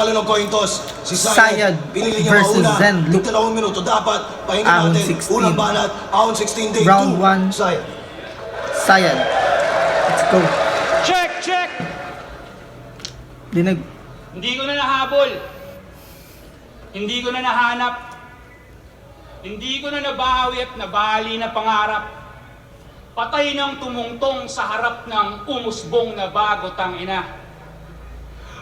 Talo ng coin toss, si Sayad pinili niya versus mauna. Zenloop. 2 minuto dapat. Pakinggan Ahon natin. 16. Unang banat, Ahon 16 day Round 2. 1. Sayad. Sayad. Let's go. Check! Dinag. Hindi ko na nahabol. Hindi ko na nahanap. Hindi ko na nabawi at nabali na pangarap. Patay ng tumungtong sa harap ng umusbong na bago tangina.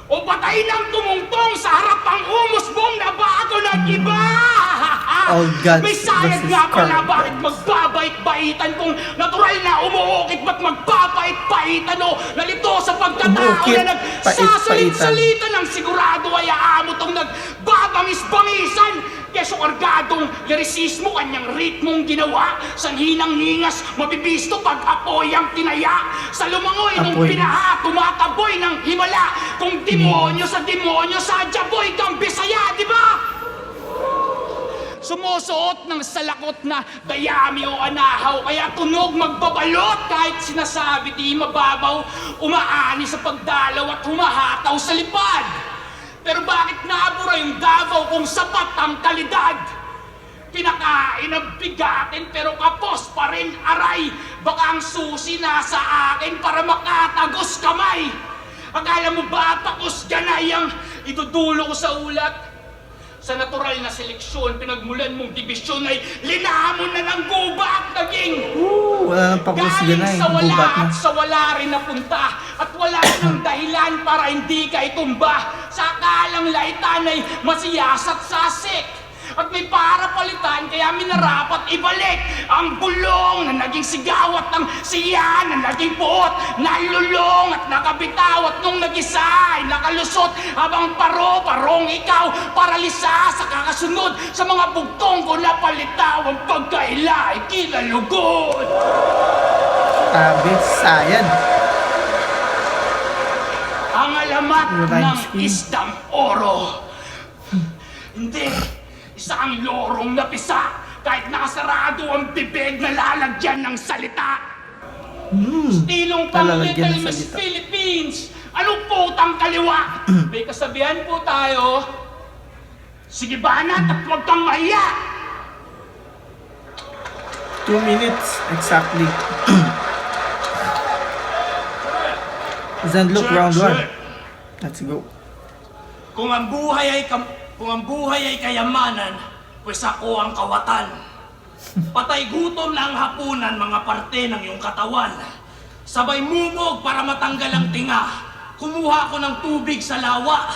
O patay ng tumungtong sa harap ng umusbong na bago ng iba! All gods May sayad versus nga pala, Carl. bakit magbabait-baitan kung natural na umuukit, ba't magbabait-baitan o nalito sa pagkatao Umuukit, na nagsasalit-salita ng sigurado ay aamo tong nagbabangis-bangisan keso kargadong lirisismo kanyang ritmong ginawa sa hinang ningas mabibisto pag apoy ang tinaya sa lumangoy nung Apoy. pinaha tumataboy ng himala kung demonyo sadya boy kang Bisaya, di ba? Sumusuot ng salakot na dayami o anahaw kaya tunog magbabalot kahit sinasabi di mababaw umaani sa pagdalaw at humahataw sa lipad. Pero bakit nabura yung Davao kung sapat ang kalidad? Pinakain ang bigatin pero kapos pa rin aray. Baka ang susi nasa akin para makatagos kamay. Akala mo ba takos ganay ang itudulo ko sa ulat? Sa natural na seleksyon, pinagmulan mong dibisyon ay linamon na ng guba at naging Wala nang pakos galing ganay. sa wala Gubat na. at sa wala rin napunta at wala nang dahilan para hindi ka itumba sa akalang laitan ay masiyasat sasik at may para palitan kaya minarapat ibalik ang bulong na naging sigaw at ang siya na naging buot nalulong at nakabitaw at nung nag-isa ay nakalusot habang parong ikaw paralisa sa kakasunod sa mga bugtong ko na palitaw ang pagkaila ay kinalugod. Tabi. Sayad. Ang alamat Rhyme ng scheme. isdang oro. Hindi, isang lorong napisa kahit nakasarado ang bibig na lalagyan ng salita. Stilong pang Lalagyan Little ng Miss salita. Philippines. Anong putang kaliwa? May kasabihan po tayo, sige banat at huwag kang mahiya. 2 minutes. Exactly. Zenloop round 1. Let's go. Kung ang buhay ay kayamanan, pues ako ang kawatan. Patay gutom na ang hapunan, mga parte ng iyong katawan. Sabay mumog para matanggal ang tinga. Kumuha ko ng tubig sa lawa.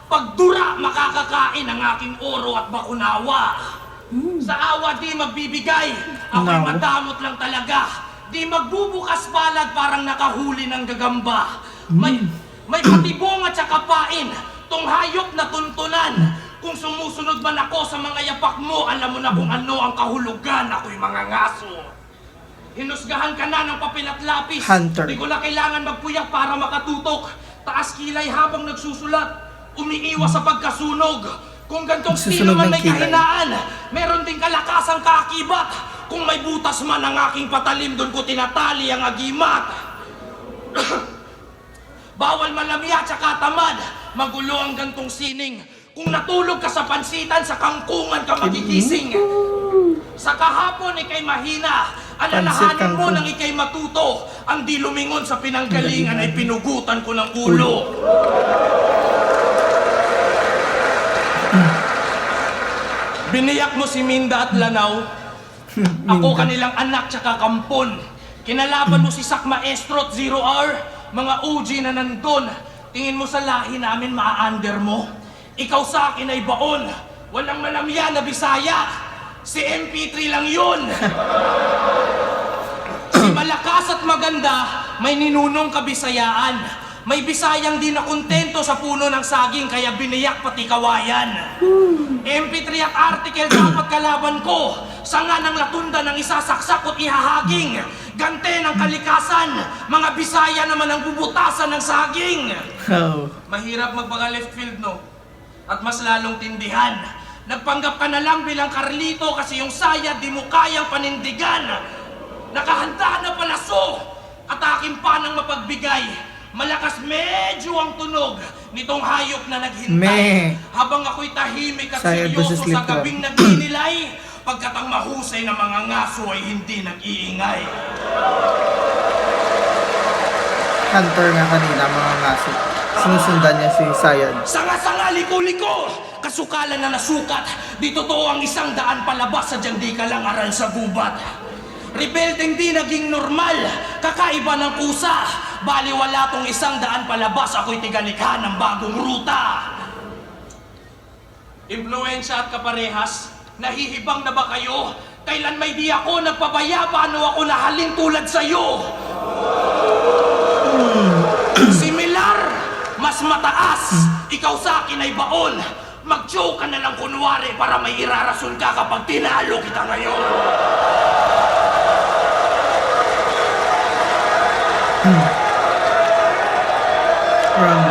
Pagdura, makakakain ang aking oro at bakunawa. Sa awa di magbibigay, ako'y Nawa. madamot lang talaga. Di magbubukas palad parang nakahuli ng gagamba. May patibong at saka pain, tong hayop na tuntunan. Kung sumusunod man ako sa mga yapak mo, alam mo na kung ano ang kahulugan, ako'y mga ngaso. Hinusgahan ka na ng papel at lapis. Hunter. Di ko na kailangan magpuyak para makatutok. Taas kilay habang nagsusulat, umiiwas sa pagkasunog. Kung gantong Nagsusunog stilo man ng may kilay. kahinaan, meron ding kalakasang kaakibat. Kung may butas man ang aking patalim, doon ko tinatali ang agimat. Bawal malamya tsaka tamad, magulo ang gantong sining. Kung natulog ka sa pansitan, sa kangkungan ka magigising. Sa kahapon ikay mahina, alalahanin mo kangkong. nang ikay matuto. Ang di lumingon sa pinanggalingan ay pinugutan ko ng ulo. Biniyak mo si Minda at Lanao. Ako kanilang anak tsaka kampon. Kinalaban mo si Sak Maestro at Zero Hour. Mga OG na nandun. Tingin mo sa lahi namin maa-under mo? Ikaw sa akin ay baon. Walang malamya na Bisaya. Si MP3 lang yun. Si malakas at maganda, may ninunong kabisayaan. May Bisayang di na kontento sa puno ng saging kaya biniyak pati kawayan. MP3 at article dapat kalaban ko. Sanga ng latunda ng isasaksak at ihahaging. Gante ng kalikasan, mga Bisaya naman ang bubutasan ng saging. Oh. Mahirap magpaka left field, no? At mas lalong tindihan. Nagpanggap ka na lang bilang Carlito kasi yung saya di mo kayang panindigan. Nakahanda na palaso at aking panang mapagbigay. Malakas medyo ang tunog. nitong hayop na naghintay. Meh. Habang ako'y tahimik at Sayad versus seryoso sa Lipton. gabing nagninilay, pagkat ang mahusay na mga ngaso ay hindi nag-iingay. Hunter nga kanina, mga ngaso. Sinusundan niya si Sayad. Sanga-sanga, liko-liko, kasukalan na nasukat, di totoo ang 100 palabas, sadyang di ka lang aral sa gubat. Rebeldeng di naging normal, kakaiba ng kusa, baliwala tong 100 palabas, ako'y tigalikha ng bagong ruta. Impluensya at kaparehas, nahihibang na ba kayo? Kailan may di ako nagpabaya, paano ako nahalin tulad sa'yo? Similar, mas mataas, ikaw sa akin ay baon. Mag-joke ka na lang kunwari para may irarason ka kapag tinalo kita ngayon. Round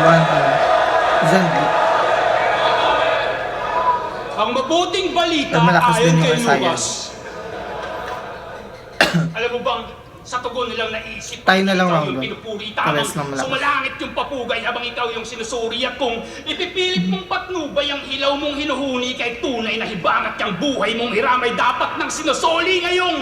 1, Zenbu. Ang mabuting balita Pero malakas ayon din yung kay Sayad. Lucas. Alam mo bang, sa tugon nilang naisip, Tayo na lang ikaw round yung one. pinupuri, tamang Pares lang malakas. sumalangit yung papugay habang ikaw yung sinusuri. At kung ipipilit mong patnubay ang hilaw mong hinuhuni kay tunay na hibangat yung buhay mong hiramay dapat nang sinusoli ngayong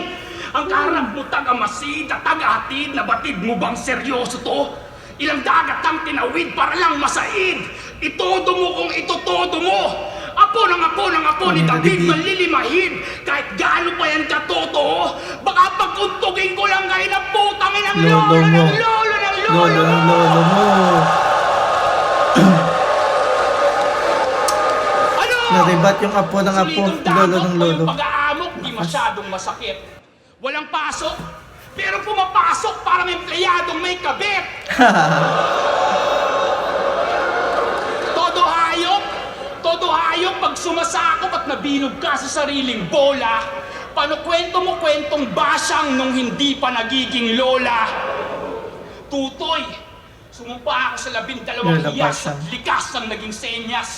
ang karap mo taga-masid at taga-hatid na batid mo bang seryoso to? Ilang dagat ang tinawid para lang masaid. Itodo mo kung itotodo mo. Apo ng apo ni David malilimahid. Kahit gaano pa yan katotoo, baka pagkuntugin ko lang kayo na putangin ng lolo Lolo mo. ng lolo ng lolo Lolo ng lolo mo. Ano? Naribat yung apo ng apo, Solidong lolo dakot ng o lolo. yung pag-aamok, di masyadong masakit. Walang pasok, pero pumapasok parang empleyadong may kabit. Todo hayop pag sumasakop at nabinog ka sa sariling bola. Paano kwento mo kwentong basyang nung hindi pa nagiging lola? Tutoy, sumumpa ako sa 12 Lola hiyas at Basyang. likas ang naging senyas.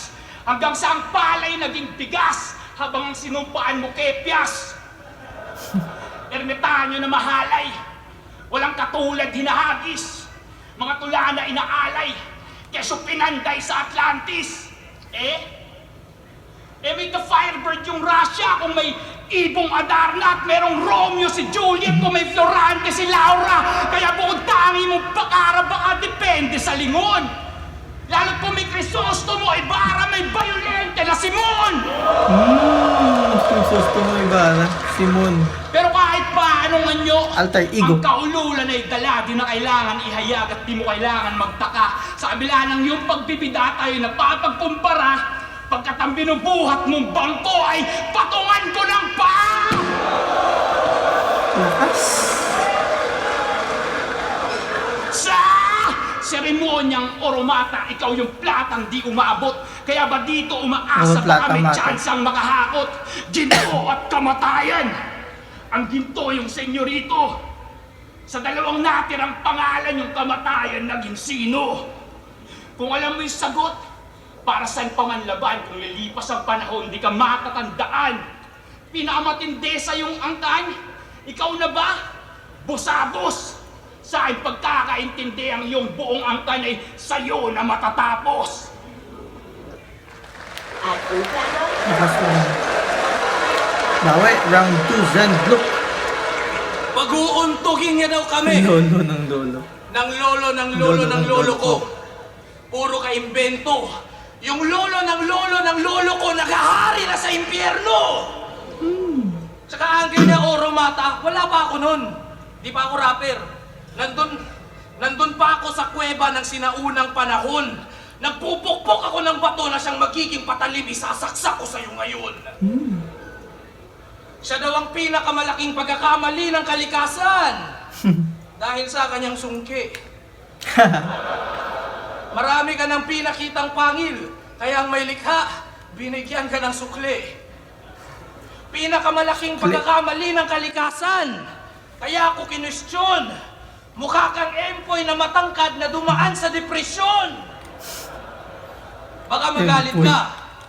Hanggang sa ang palay naging bigas habang ang sinumpaan mo kepyas. Ermitanyo na mahalay, walang katulad hinahagis. Mga tula na inaalay, keso pinanday sa Atlantis. May ka-Firebird yung Russia, kung may Ibong Adarna at merong Romeo si Juliet, kung may Florante si Laura. Kaya bukod tangi mong bakara, baka depende sa lingon. Lalo't kung may Crisostomo, Ibarra, may Violente na Simon. Susto mo iba, Simon. Pero kahit pa anong anyo, Alter ego. ang kaululan ay dala, di na kailangan ihayag at di mo kailangan magtaka. Sa kabila ng iyong pagbibida tayo napapagkumpara, pagkat ang binubuhat mong bangko ay patungan ko ng paa! Lakas. Sa seremonyang oromata, ikaw yung platang di umaabot. Kaya ba dito umaasa Plata, baka may mata. tsansang makahakot? Ginto at kamatayan! Ang ginto yung senyorito. Sa dalawang natirang pangalan yung kamatayan naging sino? Kung alam mo yung sagot, para saan pa man laban kung lilipas ang panahon, di ka matatandaan. Pinakamatindi sa yung angkan, ikaw na ba? Busabos! Sa aking pagkakaintindi ang iyong buong angkan ay sa'yo na matatapos. Lakas lang. Bawi, round 2, Zenbu. Pag-uuntugin niya daw kami Lolo ng lolo. ng lolo ng lolo ng lolo ko. Puro ka-imbento. Yung lolo ng lolo ko nakahari na sa impyerno. Tsaka angkin na oromata, wala pa ako nun. Di pa ako rapper. Nandun pa ako sa kuweba ng sinaunang panahon. Nagpupukpok ako ng bato na siyang magiging patalim, isasaksak ko sa'yo ngayon. Siya daw ang pinakamalaking pagkakamali ng kalikasan. Dahil sa kanyang sungki. Marami ka ng pinakitang pangil, kaya ang may likha, binigyan ka ng sukli. Pinakamalaking pagkakamali ng kalikasan, kaya ako kinwestiyon. Mukha kang empoy na matangkad na dumaan sa depresyon. Baka magalit ka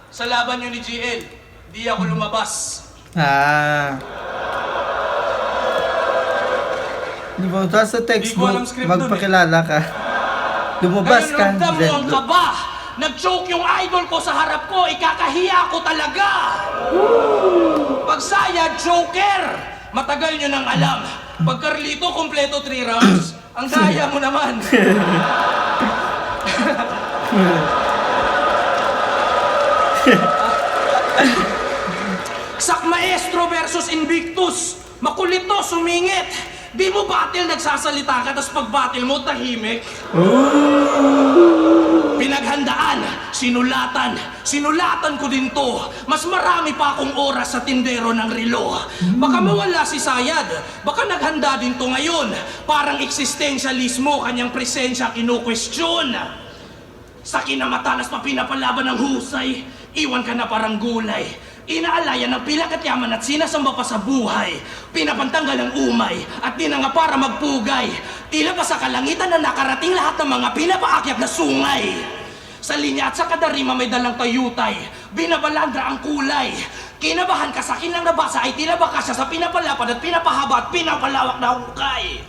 sa laban nyo ni GL, di ako lumabas. Di ba, tapos sa Di ko textbook, alam script dun magpakilala ka. Lumabas Ngayon ka, ramdam mo ang Zenbu. kaba nag-choke yung idol ko sa harap ko, ikakahiya ko talaga. Pagsaya, joker. Matagal nyo nang alam. Pag Carlito, kompleto 3 rounds. Ang daya mo naman. Sak Maestro versus Invictus. Makulit to, sumingit. Di mo battle nagsasalita ka, tapos pag battle mo, tahimik. Pinaghandaan, sinulatan. Sinulatan ko din to. Mas marami pa akong oras sa tindero ng relo. Baka mawala si Sayad. Baka naghanda din to ngayon. Parang existentialismo, kanyang presensya kinu-question. Sa kinamatalas pa pinapalaban ng husay, iwan ka na parang gulay. Inaalayan ng pilak at yaman at sinasamba pa sa buhay. Pinapantanggal ang umay at di na nga para magpugay. Tila pa sa kalangitan na nakarating lahat ng mga pinapaakyat na sungay. Sa linya at sa kadarima may dalang tayutay. Binabalandra ang kulay. Kinabahan ka sa akin lang nabasa ay tila baka siya sa pinapalapad at pinapahaba at pinapalawak na hukay.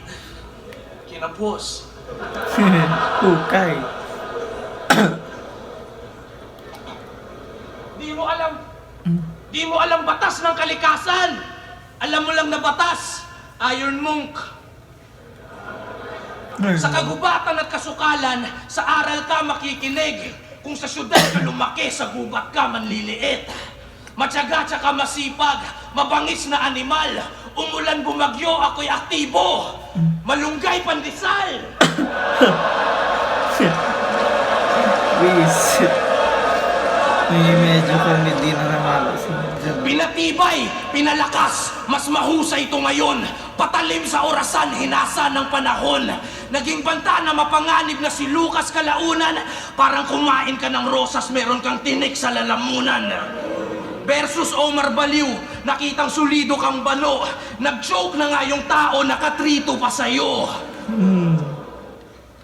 Kinapos. Hukay. Di mo alam batas ng kalikasan. Alam mo lang na batas, Iron Monk. Sa kagubatan at kasukalan, sa aral ka makikinig. Kung sa syudad ka lumaki, sa gubat ka manliliit. Matyaga tsaka masipag, mabangis na animal. Umulan bumagyo, ako'y aktibo. Malunggay pandesal. Visit. May medyo comedy na naman. Pinatibay, pinalakas, mas mahusay ito ngayon. Patalim sa orasan, hinasa ng panahon. Naging banta na mapanganib na si Lucas Kalaunan. Parang kumain ka ng rosas, meron kang tinik sa lalamunan. Versus Omar Baliw, nakitang sulido kang bano. Nag-joke na nga yung tao, nakatrito pa sa'yo.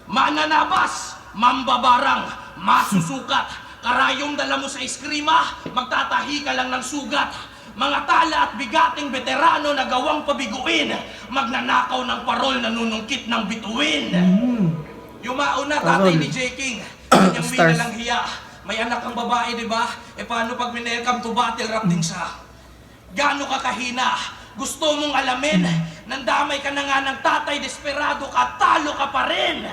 Mananabas, mambabarang, masusukat. Karayong dala mo sa eskrima, magtatahi ka lang ng sugat. Mga tala at bigating veterano na gawang pabiguin. Magnanakaw ng parol, nanunungkit ng bituin. Yumao na tatay ni J. King. Kanyang wina lang hiya. May anak kang babae, di ba? E paano pag minelcome to battle rap din siya? Gaano ka kahina? Gusto mong alamin? Nandamay ka na nga ng tatay, desperado ka, talo ka pa rin.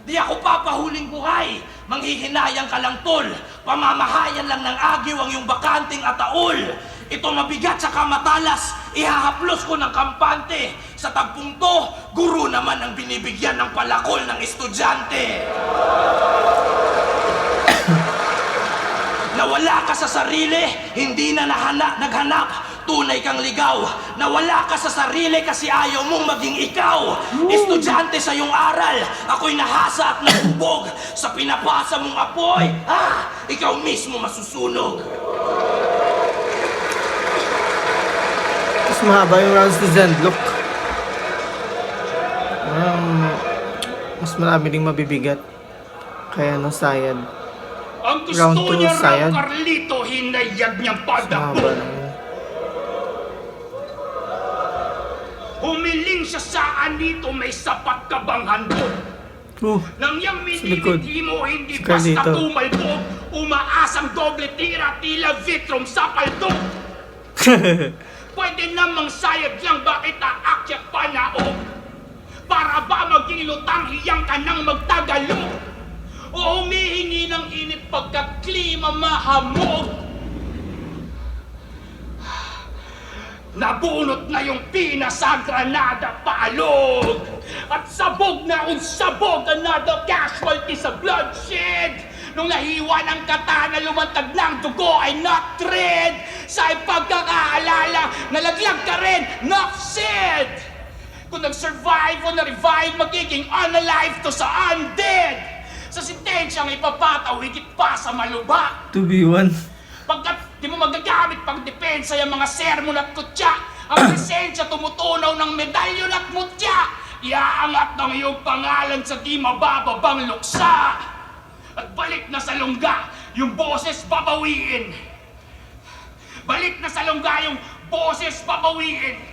Di ako papahuling buhay, manghihinayang ka lang tol. Pamamahayan lang ng agiw ang iyong bakanting ataol. Ito mabigat sa matalas, ihahaplos ko ng kampante. Sa tagpong to, guro naman ang binibigyan ng palakol ng estudyante. Nawala ka sa sarili, hindi na naghanap. Tunay kang ligaw. Nawala ka sa sarili kasi ayaw mong maging ikaw. Estudyante sa iyong aral, ako'y nahasa at nahubog. Sa pinapasa mong apoy, ikaw mismo masusunog. Mas mahaba yung rounds ni Zenlock. Mas marami ding mabibigat. Kaya no, Sayad. Ang gusto Round 2, niya raw, Sayad. Carlito, hinayag niyang Mahaba padako. lang yun. Humiling siya sa anito, may sapat ka bang handog? Nang yang likod. minibighi mo, hindi Si basta Carlito. tumalbog. Umaasang doble tira, tila vitrom sa paldo. Pwede namang sayad lang, bakit aakyat pa na o? Para ba maging lutang hiyang ka nang magtagalog? O humihingi ng init pagkat klima mahamog? Nabunot na yung pina sa granada paalog. At sabog na ang sabog, another casualty sa bloodshed. Nung nahiwa ng katana, lumantag ng dugo ay not thread. Sa pagkakaalala, nalaglag ka rin, not said. Kung nag-survive o na-revive, magiging unalive to sa undead. Sa sentensyang ipapataw, higit pa sa malubha. 2v1. Pagkat di mo magagamit pang depensa yung mga sermon at kutya. Ang presensya tumutunaw ng medalyon at mutya. Iaangat ng iyong pangalan sa di mabababang luksa. At balik na sa lungga, yung boses babawiin. Balik na sa lungga, yung boses babawiin.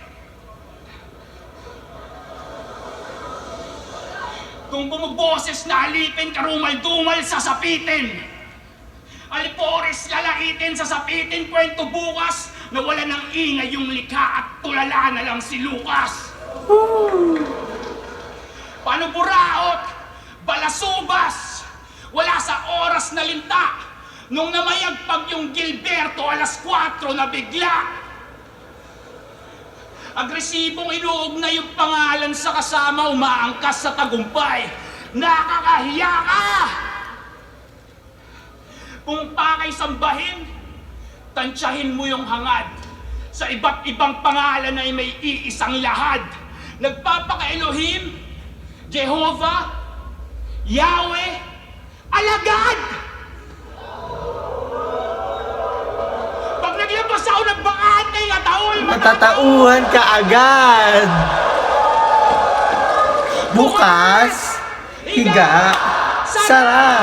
Kung bumuboses na alipin, karumal-dumal sasapitin. Alipores lalaitin, sasapitin, kwento bukas na wala ng ingay yung likha at tulala na lang si Lucas. Paano buraot? Balasubas! Wala sa oras na linta nung namayagpag yung Gilberto alas 4 na bigla. Agresibong inuugnay yung pangalan sa kasama, umaangkas sa tagumpay. Nakakahiya ka! Kung pakay sambahin, tansyahin mo yung hangad. Sa iba't ibang pangalan ay may iisang lahad. Nagpapaka-Elohim, Jehovah, Yahweh, alagad! Pag naglabas ako ng bakante nga taol, Matatauhan ka agad. Bukas, higa, sara.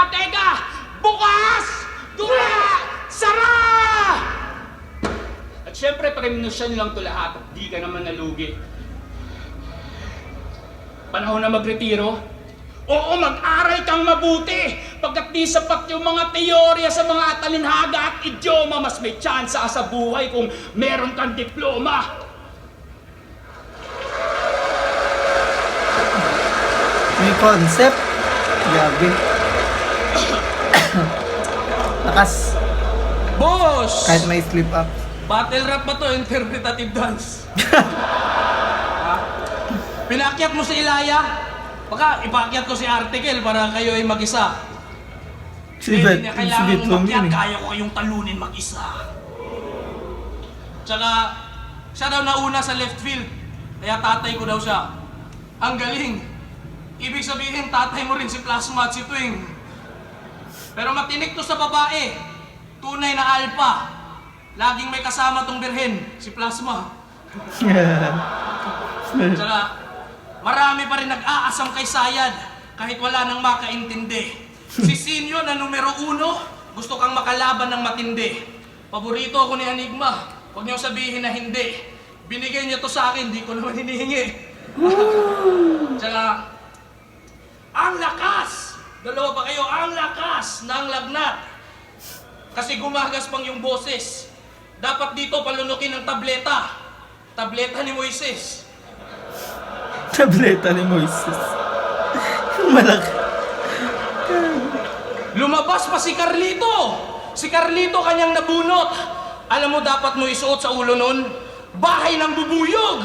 Teka! Bukas! Dula! Sara! At syempre, premonition lang to lahat at di ka naman nalugi. Panahon na magretiro? Oo, mag-aral kang mabuti. Pagkat di sapat yung mga teorya sa mga talinhaga at idioma, mas may tsansa sa buhay kung meron kang diploma. May concept. Grabe. Lakas. Boss! Kahit may slip up. Battle rap ba to? Interpretative dance? Ha? Pinakyat mo si Ilaya? Baka ipakyat ko si Article para kayo ay mag-isa. Si Hindi niya kailangan Vietnam umakyat, yun eh. kaya ko kayong talunin mag-isa. Tsaka, siya daw nauna sa left field. Kaya tatay ko daw siya. Ang galing. Ibig sabihin, tatay mo rin si Plasma at si Twing. Pero matinik to sa babae. Tunay na alpha. Laging may kasama tong birhen, si Plasma. Tsaka, marami pa rin nag-aasam kay Sayad kahit wala nang makaintindi. Si Sinyo na numero 1, gusto kang makalaban ng matindi. Paborito ako ni Enigma. Huwag niyo sabihin na hindi. Binigay niya to sa akin, di ko naman hinihingi. Tsaka, ang lakas! Dalawa pa kayo, ang lakas ng lagnat. Kasi gumagas pang yung boses. Dapat dito palunukin ng tableta. Tableta ni Moises. Tableta ni Moises. Malaki. Lumabas pa si Carlito! Si Carlito kanyang nabunot. Alam mo dapat mo isuot sa ulo nun? Bahay ng bubuyog!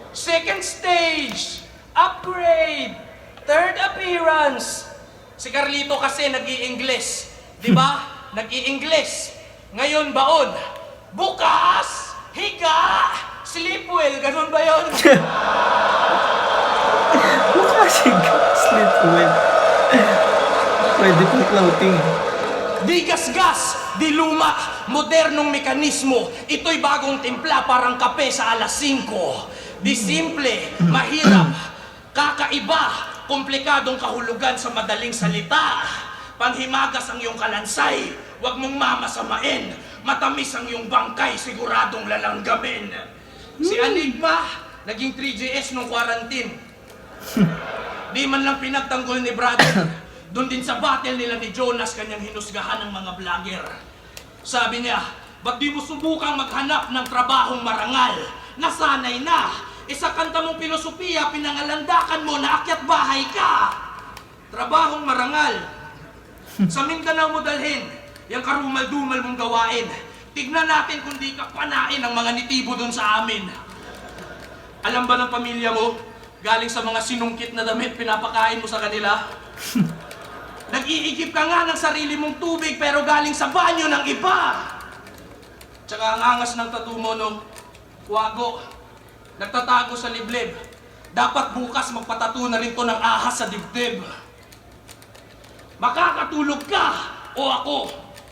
Second stage! Upgrade! Third appearance! Si Carlito kasi nag-i-Ingles. Di ba? Nag-i-Ingles. Ngayon baon. Bukas! Higa! Sleep well! Ganun ba yun? Kasi slip well. Pwede pong floating. Di gasgas, di luma, modernong mekanismo. Ito'y bagong timpla parang kape sa alas 5. Di simple, mahirap, kakaiba, komplikadong kahulugan sa madaling salita. Panghimagas ang iyong kalansay, huwag mong mamasamain. Matamis ang iyong bangkay, siguradong lalanggamin. Si Enigma, naging 3GS nung quarantine. Di man lang pinagtanggol ni brother. Doon din sa battle nila ni Jonas, kanyang hinusgahan ng mga vlogger. Sabi niya, ba't di mo subukang maghanap ng trabahong marangal? Nasanay na. Sa kanta mong filosofiya, pinangalandakan mo na akyat bahay ka. Trabahong marangal. Sa Mindanao mo dalhin, yung karumal-dumal mong gawain. Tignan natin kung di ka panain ang mga nitibo doon sa amin. Alam ba ng pamilya mo, galing sa mga sinungkit na damit, pinapakain mo sa kanila? Nag-iigip ka nga ng sarili mong tubig pero galing sa banyo ng iba. Tsaka ang angas ng tattoo mo, no? Wago. Nagtatago sa liblib. Dapat bukas magpatato na rin to ng ahas sa dibdib. Makakatulog ka o ako?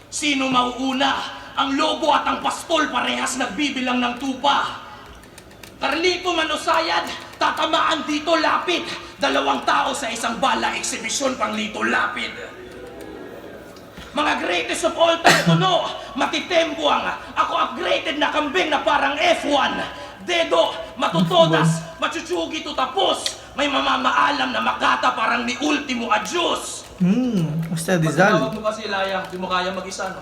Sino mauuna? Ang lobo at ang pastol parehas nagbibilang ng tupa. Carlito man o Sayad, tatamaan dito lapit. 2 tao sa isang bala, eksibisyon pang lito lapid. Mga greatest of all time to know, matitembuang. Ako upgraded na kambing na parang F1. Dedo, matutodas, machuchugi to tapos. may mamamaalam na makata parang ni Ultimo Adios. Basta Rizal. Tawag mo pa si Ilaya, di mo kaya mag-isa, no?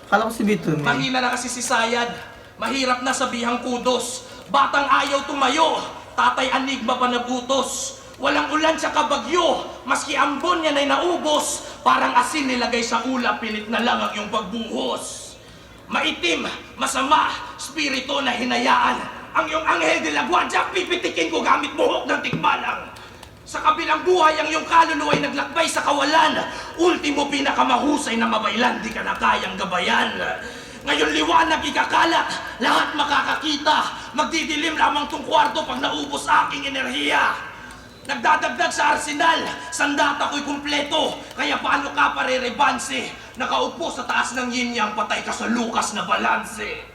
Kala ko si Vito. Mahina na kasi si Sayad. Mahirap na sabihang kudos. Batang ayaw tumayo. Tatay Anigma pa nabutos. Walang ulan sa kabagyo. Maski ambon yan ay naubos. Parang asin nilagay sa ulap. Pilit na lang ang iyong pagbuhos. Maitim, masama, spirito na hinayaan. Ang iyong anghel de la guardia, pipitikin ko gamit buhok ng tikbalang. Sa kabilang buhay, ang iyong kaluluwa ay naglakbay sa kawalan. Ultimo pinakamahusay na mabaylan, di ka na kayang gabayan. Ngayon liwanag ikakalat, lahat makakakita. Magdidilim lamang tong kwarto pag naubos aking enerhiya. Nagdadagdag sa arsenal, sandata ko'y kumpleto. Kaya paano ka parerebanse? Nakaupo sa taas ng yin-yang, patay ka sa lukas na balanse.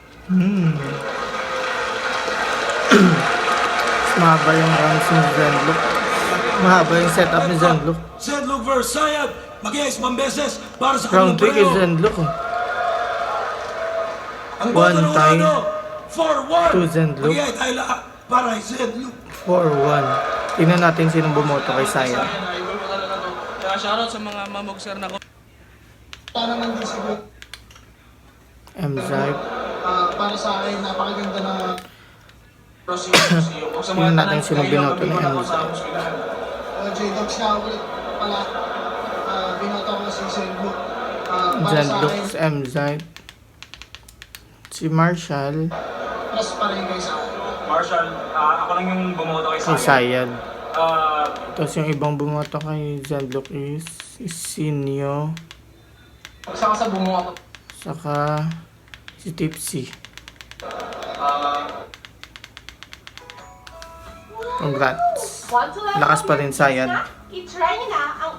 Mahaba yung rounds ni Zenlook. Mahaba yung setup ni Zenlook. Zenlook versus Sayad. Mag-i-isang beses para sa Round 3 kay pareho. Zenlook. Ang One boto ng time. Urano, 4-1. Two Zenlook. Mag-i-ay tayo lahat para kay Zenlook. 4-1. Tingnan natin sinong bumoto kay Sayad. Kaya shoutout sa mga mamugser na ko. Para naman din siguro, M-Zype. para sa akin, napakaganda na Tingnan natin sinong binoto ni M-Zype. J-Dogs na ulit pala. Binoto ko si Zenlook. Para sa Zenlook, akin, M-Zype. Si Marshall. plus pa rin kayo sa akin. Marshall, ako lang yung bumoto kay Kay Sayad. Sayad. Ah, Tapos yung ibang bumoto kay Zenlook is si Sinyo. Saka sa bumuha ko. Saka si Tipsy. Congrats. Want to level Lakas up pa your rin Sayad. snack? I-try nyo na ang